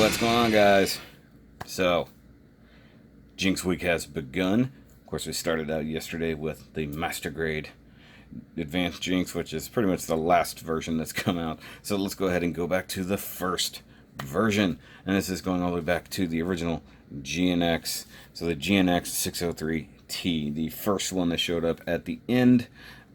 What's going on, guys? So, Jinx Week has begun. Of course, we started out yesterday with the Master Grade Advanced Jinx, which is pretty much the last version that's come out. So let's go ahead and go back to the first version. And this is going all the way back to the original GNX. So the GNX-603T, the first one that showed up at the end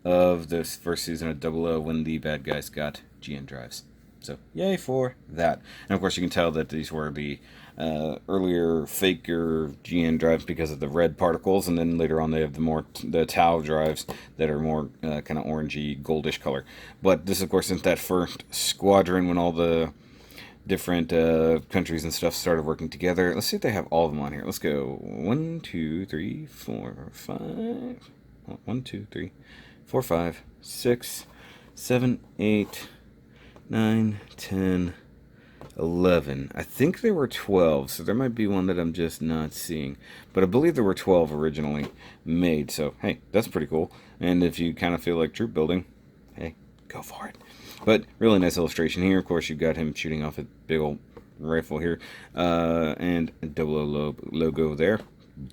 of this first season of 00 when the bad guys got GN drives. So, yay for that. And of course, you can tell that these were the earlier faker GN drives because of the red particles, and then later on they have the tau drives that are more kind of orangey, goldish color. But this, of course, is that first squadron when all the different countries and stuff started working together. Let's see if they have all of them on here. Let's go 1, 2, 3, 4, 5. 1, 2, 3, 4, 5, 6, 7, 8. 9, 10, 11. I think there were 12, so there might be one that I'm just not seeing. But I believe there were 12 originally made, so hey, that's pretty cool. And if you kind of feel like troop building, hey, go for it. But really nice illustration here. Of course, you've got him shooting off a big old rifle here. And a 00 logo there.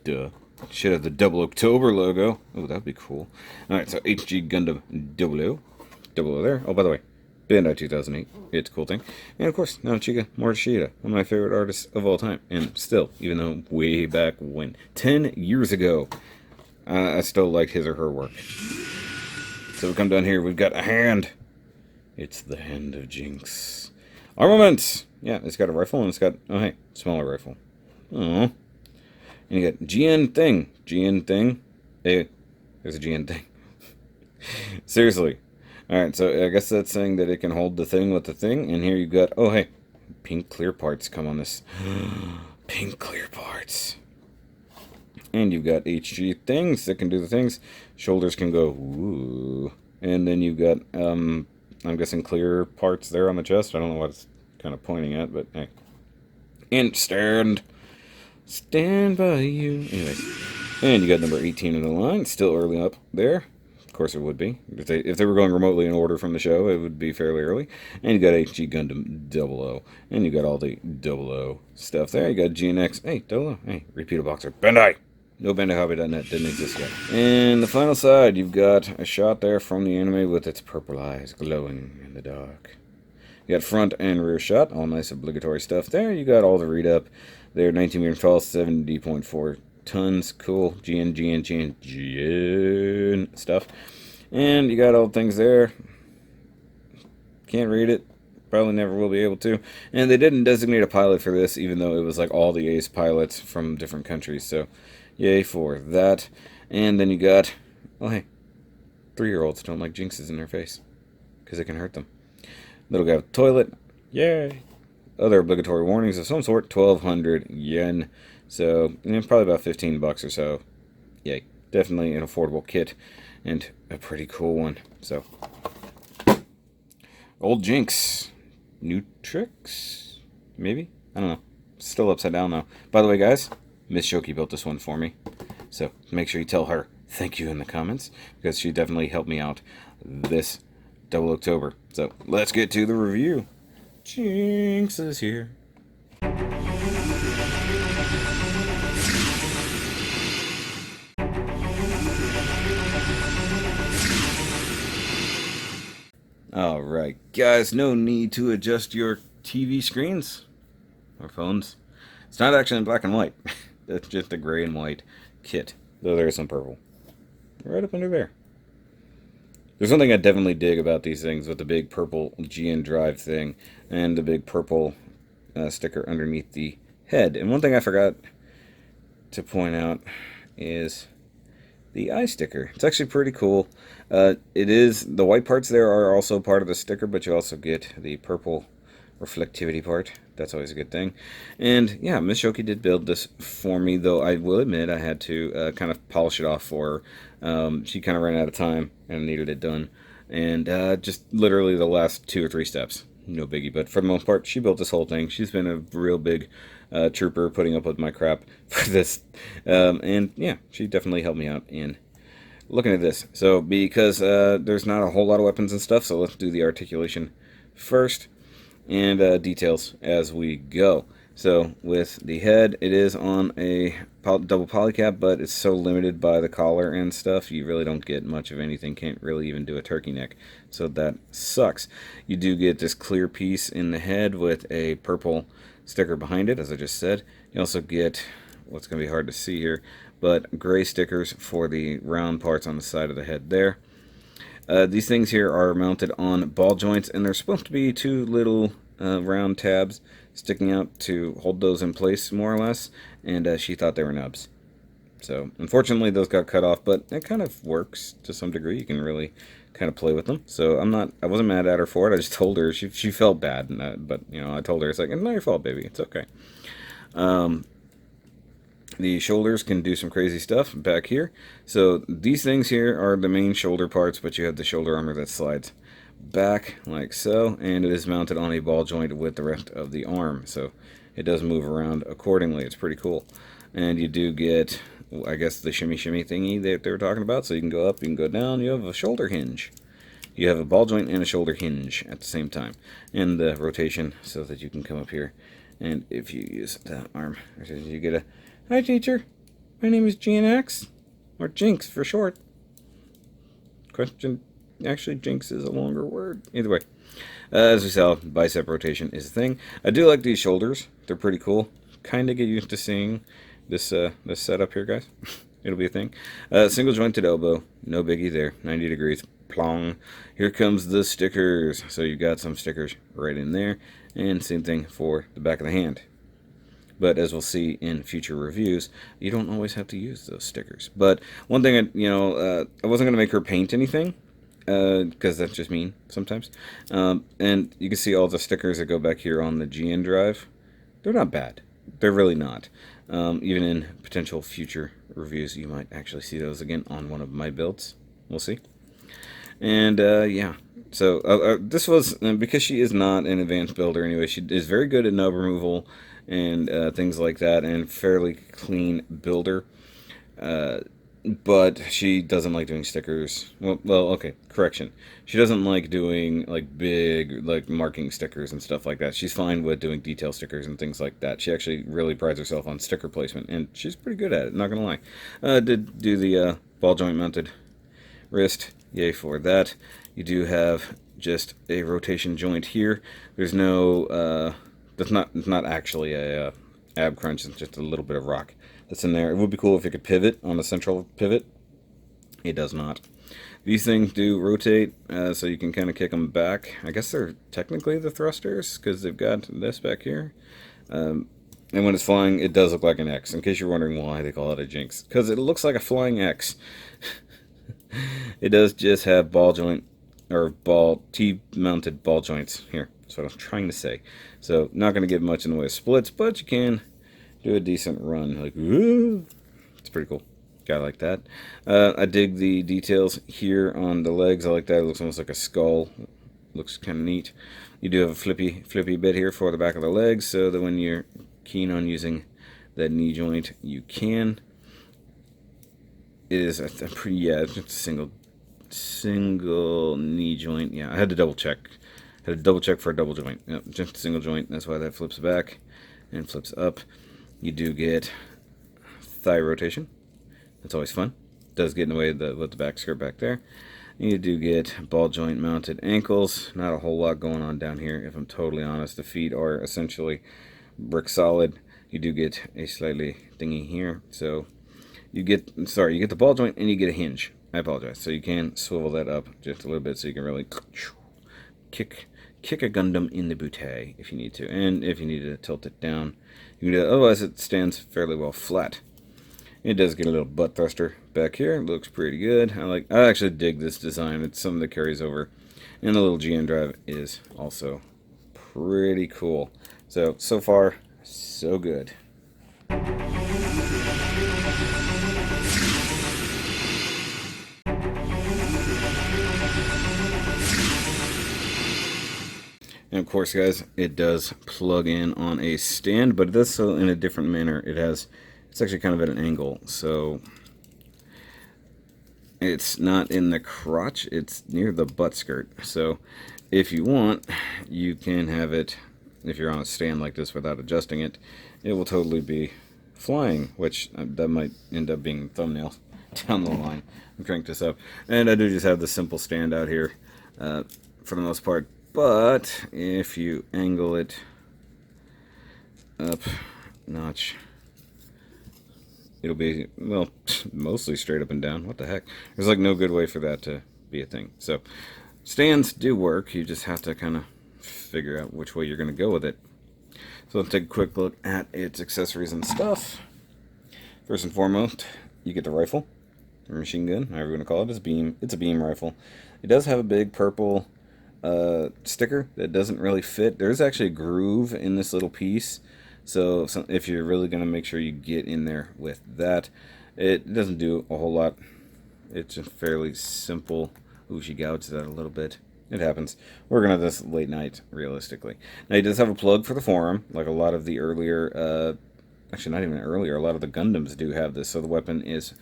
Duh. Should have the 00CTOBER logo. Oh, that'd be cool. Alright, so HG Gundam 00. 00 there. Oh, by the way, Bandai 2008. It's a cool thing. And of course, Naochika Morishita, one of my favorite artists of all time. And still, even though way back when, 10 years ago, I still liked his or her work. So we come down here, we've got a hand. It's the hand of Jinx. Armaments! Yeah, it's got a rifle and it's got, oh hey, smaller rifle. Oh. And you got GN thing. GN thing. Hey, there's a GN thing. Seriously. Alright, so I guess that's saying that it can hold the thing with the thing. And here you got, oh hey, pink clear parts come on this. Pink clear parts. And you've got HG things that can do the things. Shoulders can go, ooh. And then you've got, I'm guessing clear parts there on the chest. I don't know what it's kind of pointing at, but hey. And stand by you. Anyways. And you got number 18 in the line, still early up there. Of course it would be. If they were going remotely in order from the show, it would be fairly early. And you got HG Gundam 00. And you got all the 00 stuff there. You got GNX. Hey, 00. Hey, repeater boxer. Bandai! No BandaiHobby.net didn't exist yet. And the final side, you've got a shot there from the anime with its purple eyes glowing in the dark. You got front and rear shot. All nice obligatory stuff there. You got all the read up there. 19 meter tall, 70.4 tons. Cool. GN stuff. And you got all the things there. Can't read it. Probably never will be able to. And they didn't designate a pilot for this, even though it was like all the ace pilots from different countries. So, yay for that. And then you got, oh hey, 3-year-olds don't like jinxes in their face. Because it can hurt them. Little guy with toilet. Yay. Other obligatory warnings of some sort. 1,200 yen. So, probably about $15 or so. Yay. Definitely an affordable kit. And a pretty cool one. So, old Jinx. New tricks? Maybe? I don't know. Still upside down, though. By the way, guys, Miss Shoky built this one for me. So, make sure you tell her thank you in the comments. Because she definitely helped me out this 00CTOBER. So, let's get to the review. Jinx is here. Alright, guys, no need to adjust your TV screens or phones. It's not actually in black and white. That's just a gray and white kit, though there's some purple. Right up under there. There's one thing I definitely dig about these things with the big purple GN drive thing and the big purple sticker underneath the head. And one thing I forgot to point out is the eye sticker. It's actually pretty cool. It is, the white parts there are also part of the sticker, but you also get the purple reflectivity part. That's always a good thing. And yeah, Miss Shoky did build this for me, though I will admit I had to kind of polish it off for her. She kind of ran out of time and needed it done. And just literally the last 2 or 3 steps. No biggie, but for the most part, she built this whole thing. She's been a real big trooper putting up with my crap for this. And yeah, she definitely helped me out in looking at this. So because there's not a whole lot of weapons and stuff, so let's do the articulation first and details as we go. So with the head, it is on a double polycap, but it's so limited by the collar and stuff, you really don't get much of anything. Can't really even do a turkey neck, so that sucks. You do get this clear piece in the head with a purple sticker behind it, as I just said. You also get what's going to be hard to see here, but gray stickers for the round parts on the side of the head there. These things here are mounted on ball joints, and they're supposed to be two little round tabs sticking out to hold those in place, more or less, and she thought they were nubs. So, unfortunately, those got cut off, but it kind of works to some degree. You can really kind of play with them. So, I wasn't mad at her for it. I just told her she felt bad, but, you know, I told her, it's like, it's not your fault, baby. It's okay. The shoulders can do some crazy stuff back here. So these things here are the main shoulder parts, but you have the shoulder armor that slides back like so, and it is mounted on a ball joint with the rest of the arm, so it does move around accordingly. It's pretty cool. And you do get, I guess, the shimmy thingy that they were talking about, so you can go up, you can go down. You have a shoulder hinge. You have a ball joint and a shoulder hinge at the same time, and the rotation so that you can come up here, and if you use that arm, you get a, "Hi teacher, my name is GNX, or Jinx for short." Question, actually Jinx is a longer word. Either way, as we saw, bicep rotation is a thing. I do like these shoulders, they're pretty cool. Kind of get used to seeing this this setup here, guys. It'll be a thing. Single jointed elbow, no biggie there, 90 degrees, plong. Here comes the stickers. So you got some stickers right in there, and same thing for the back of the hand. But as we'll see in future reviews, you don't always have to use those stickers. But one thing, I wasn't going to make her paint anything, because that's just mean sometimes. And you can see all the stickers that go back here on the GN drive. They're not bad. They're really not. Even in potential future reviews, you might actually see those again on one of my builds. We'll see. And yeah, so this was, because she is not an advanced builder anyway, she is very good at nub removal and things like that, and fairly clean builder. But she doesn't like doing stickers. Well, okay, correction. She doesn't like doing like big like marking stickers and stuff like that. She's fine with doing detail stickers and things like that. She actually really prides herself on sticker placement, and she's pretty good at it, not gonna lie. Did do the ball joint mounted wrist. Yay for that. You do have just a rotation joint here. There's no that's not actually a ab crunch. It's just a little bit of rock that's in there. It would be cool if it could pivot on the central pivot. It does not. These things do rotate, so you can kind of kick them back. I guess they're technically the thrusters, because they've got this back here. And when it's flying, it does look like an X, in case you're wondering why they call it a Jinx. Because it looks like a flying X. It does just have ball joint, or T-mounted ball joints here. That's what I'm trying to say. So, not going to get much in the way of splits, but you can do a decent run. Like, woo! It's pretty cool. I like that. I dig the details here on the legs. I like that. It looks almost like a skull. Looks kind of neat. You do have a flippy bit here for the back of the legs, so that when you're keen on using that knee joint, you can. It is a pretty, yeah, it's just a single knee joint. Yeah, I had to double check. For a double joint. Yep, just a single joint. That's why that flips back and flips up. You do get thigh rotation. That's always fun. Does get in the way of with the back skirt back there. You do get ball joint mounted ankles. Not a whole lot going on down here, if I'm totally honest. The feet are essentially brick solid. You do get a slightly thingy here. So you get the ball joint and you get a hinge. I apologize. So you can swivel that up just a little bit, so you can really kick a Gundam in the bootay if you need to. And if you need to tilt it down, you can do that. Otherwise, it stands fairly well flat. It does get a little butt thruster back here. It looks pretty good. I actually dig this design. It's something that carries over. And the little GN drive is also pretty cool. So far, so good. And of course, guys, it does plug in on a stand, but it does so in a different manner. It's actually kind of at an angle, so it's not in the crotch, it's near the butt skirt. So if you want, you can have it if you're on a stand like this without adjusting it, it will totally be flying, which that might end up being thumbnail down the line. I'll crank this up. And I do just have the simple stand out here for the most part. But if you angle it up a notch, it'll be, well, mostly straight up and down. What the heck? There's like no good way for that to be a thing. So stands do work. You just have to kind of figure out which way you're going to go with it. So let's take a quick look at its accessories and stuff. First and foremost, you get the rifle, or machine gun, however you want to call it. It's a beam. It's a beam rifle. It does have a big purple sticker that doesn't really fit. There's actually a groove in this little piece. So if you're really going to make sure you get in there with that, it doesn't do a whole lot. It's a fairly simple. Ooh, she gouged that a little bit. It happens. We're going to this late night, realistically. Now, he does have a plug for the forearm, like a lot of the earlier, actually not even earlier, a lot of the Gundams do have this. So the weapon is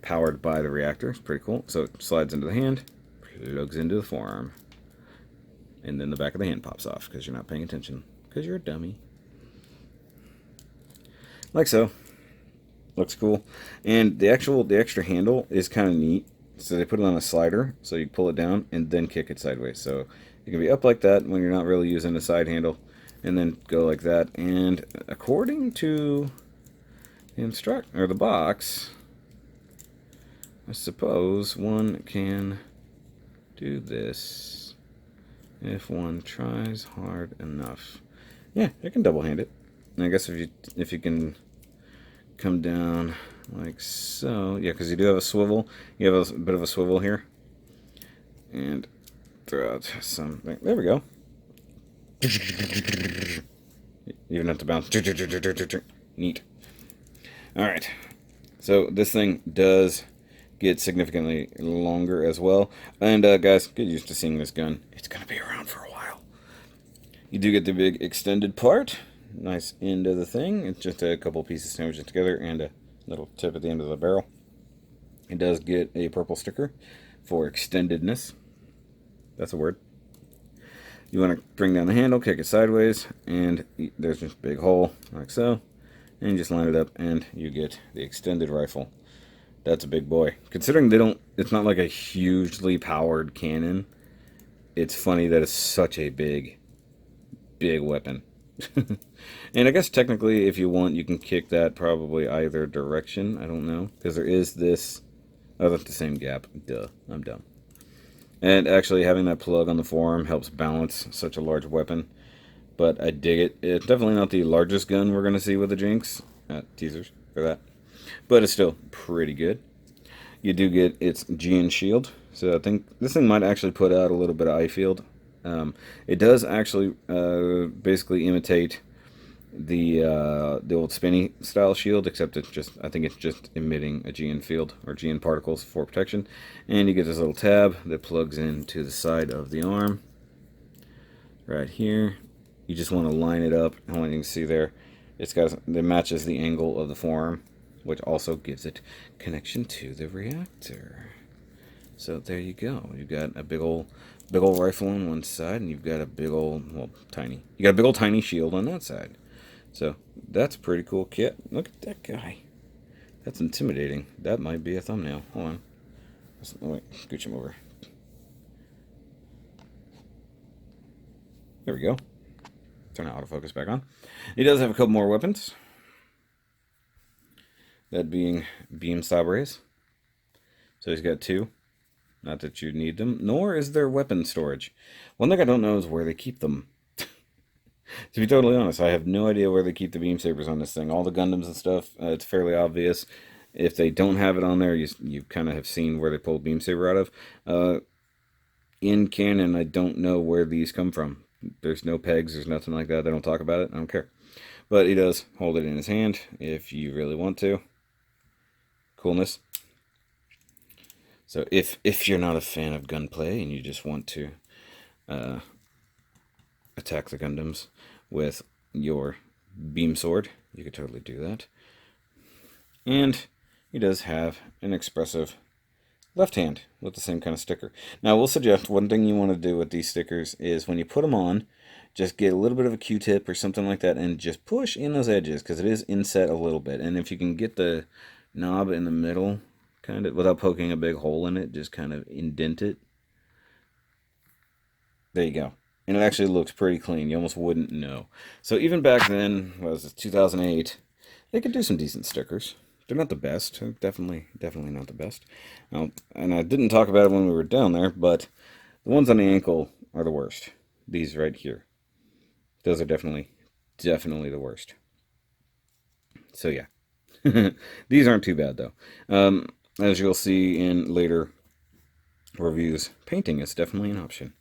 powered by the reactor. It's pretty cool. So it slides into the hand, plugs into the forearm, and then the back of the hand pops off because you're not paying attention, because you're a dummy. Like so. Looks cool. And the extra handle is kind of neat. So they put it on a slider, so you pull it down and then kick it sideways. So you can be up like that when you're not really using the side handle, and then go like that. And according to the box, I suppose one can do this if one tries hard enough. Yeah, you can double hand it. And I guess if you can come down like so, yeah, because you do have a swivel. You have a bit of a swivel here, and throw out something. There we go. You even have to bounce. Neat. All right. So this thing does get significantly longer as well. And guys, get used to seeing this gun. It's gonna be around for a while. You do get the big extended part. Nice end of the thing. It's just a couple pieces sandwiched together and a little tip at the end of the barrel. It does get a purple sticker for extendedness. That's a word. You want to bring down the handle, kick it sideways, and there's this big hole like so, and you just line it up and you get the extended rifle. That's a big boy. Considering it's not like a hugely powered cannon, it's funny that it's such a big weapon. And I guess technically, if you want, you can kick that probably either direction. I don't know, because there is this. Oh, that's the same gap. Duh, I'm dumb. And actually, having that plug on the forearm helps balance such a large weapon. But I dig it. It's definitely not the largest gun we're going to see with the Jinx. Teasers for that. But it's still pretty good. You do get its GN shield. So I think this thing might actually put out a little bit of eye field. It does actually basically imitate the old spinny style shield, except I think it's just emitting a GN field or GN particles for protection. And you get this little tab that plugs into the side of the arm right here. You just want to line it up. I want you to see there, it matches the angle of the forearm, which also gives it connection to the reactor. So there you go. You've got a big old rifle on one side, and you've got a big old, well, tiny. You got a big old tiny shield on that side. So that's a pretty cool kit. Look at that guy. That's intimidating. That might be a thumbnail. Hold on. Wait, scooch him over. There we go. Turn the autofocus back on. He does have a couple more weapons. That being beam sabres. So he's got two. Not that you need them, nor is there weapon storage. One thing I don't know is where they keep them. To be totally honest, I have no idea where they keep the beam sabers on this thing. All the Gundams and stuff, it's fairly obvious. If they don't have it on there, you kind of have seen where they pulled beam saber out of. In canon, I don't know where these come from. There's no pegs, there's nothing like that. They don't talk about it. I don't care. But he does hold it in his hand if you really want to. Coolness. So if you're not a fan of gunplay and you just want to attack the Gundams with your beam sword, you could totally do that. And he does have an expressive left hand with the same kind of sticker. Now, I will suggest one thing you want to do with these stickers is when you put them on, just get a little bit of a Q-tip or something like that and just push in those edges, because it is inset a little bit. And if you can get the knob in the middle, kind of, without poking a big hole in it, just kind of indent it. There you go. And it actually looks pretty clean. You almost wouldn't know. So even back then, what was it, 2008, they could do some decent stickers. They're not the best. Definitely not the best. And I didn't talk about it when we were down there, but the ones on the ankle are the worst. These right here. Those are definitely the worst. So yeah. These aren't too bad, though. As you'll see in later reviews, painting is definitely an option.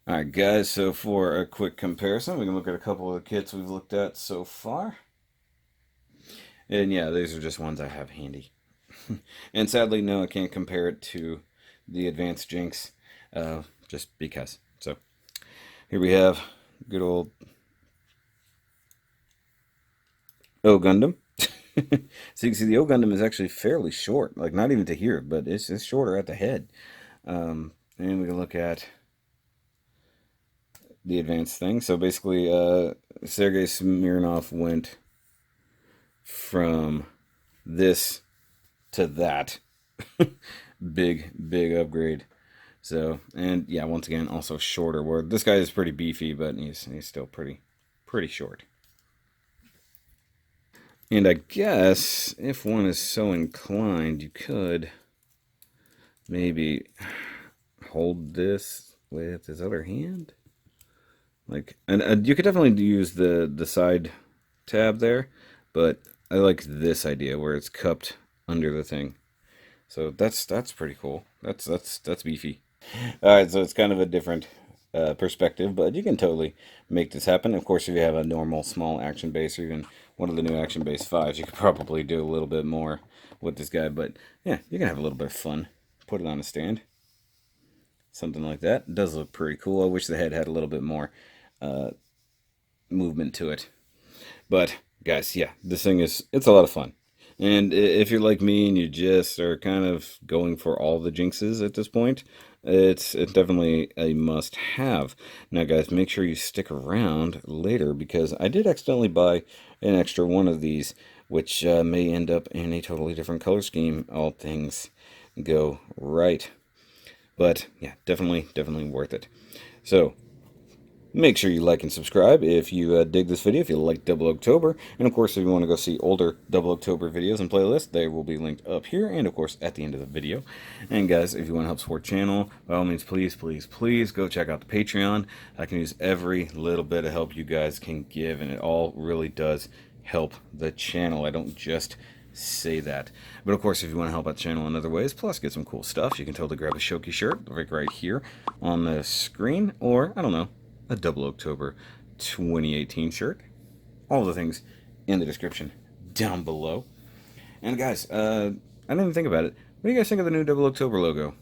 Alright guys, so for a quick comparison, we can look at a couple of the kits we've looked at so far. And yeah, these are just ones I have handy. And sadly, no, I can't compare it to the Advanced Jinx, just because. So, here we have good old O Gundam. So you can see the O Gundam is actually fairly short, like not even to here, but it's shorter at the head. And we can look at the advanced thing. So basically, Sergei Smirnov went from this to that. big upgrade. So, and yeah, once again, also shorter. Where this guy is pretty beefy, but he's still pretty short. And I guess if one is so inclined, you could maybe hold this with his other hand. Like, and you could definitely use the side tab there, but I like this idea where it's cupped under the thing. So that's pretty cool. That's beefy. All right, so it's kind of a different perspective, but you can totally make this happen. Of course, if you have a normal small action base or even one of the new action base 5s, you could probably do a little bit more with this guy. But yeah, you can have a little bit of fun. Put it on a stand. Something like that. It does look pretty cool. I wish the head had a little bit more movement to it. But guys, yeah, this thing it's a lot of fun. And if you're like me and you just are kind of going for all the Jinxes at this point, it's definitely a must-have. Now, guys, make sure you stick around later, because I did accidentally buy an extra one of these, which may end up in a totally different color scheme, all things go right. But yeah, definitely worth it. So make sure you like and subscribe if you dig this video, if you like Double October. And of course, if you want to go see older Double October videos and playlists, they will be linked up here and of course at the end of the video. And guys, if you want to help support the channel, by all means, please go check out the Patreon. I can use every little bit of help you guys can give, and it all really does help the channel. I don't just say that. But of course, if you want to help out the channel in other ways, plus get some cool stuff, you can totally grab a Shoky shirt right here on the screen, or I don't know, a Double October 2018 shirt. All the things in the description down below. And guys, I didn't even think about it. What do you guys think of the new Double October logo?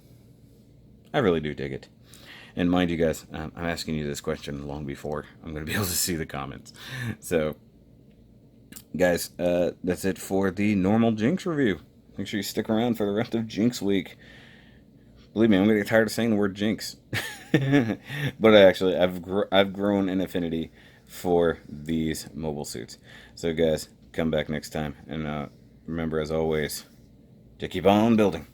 I really do dig it. And mind you guys, I'm asking you this question long before I'm going to be able to see the comments. So, guys, that's it for the normal Jinx review. Make sure you stick around for the rest of Jinx week. Believe me, I'm going to get tired of saying the word Jinx. But I've grown an affinity for these mobile suits. So guys, come back next time. And remember, as always, to keep on building.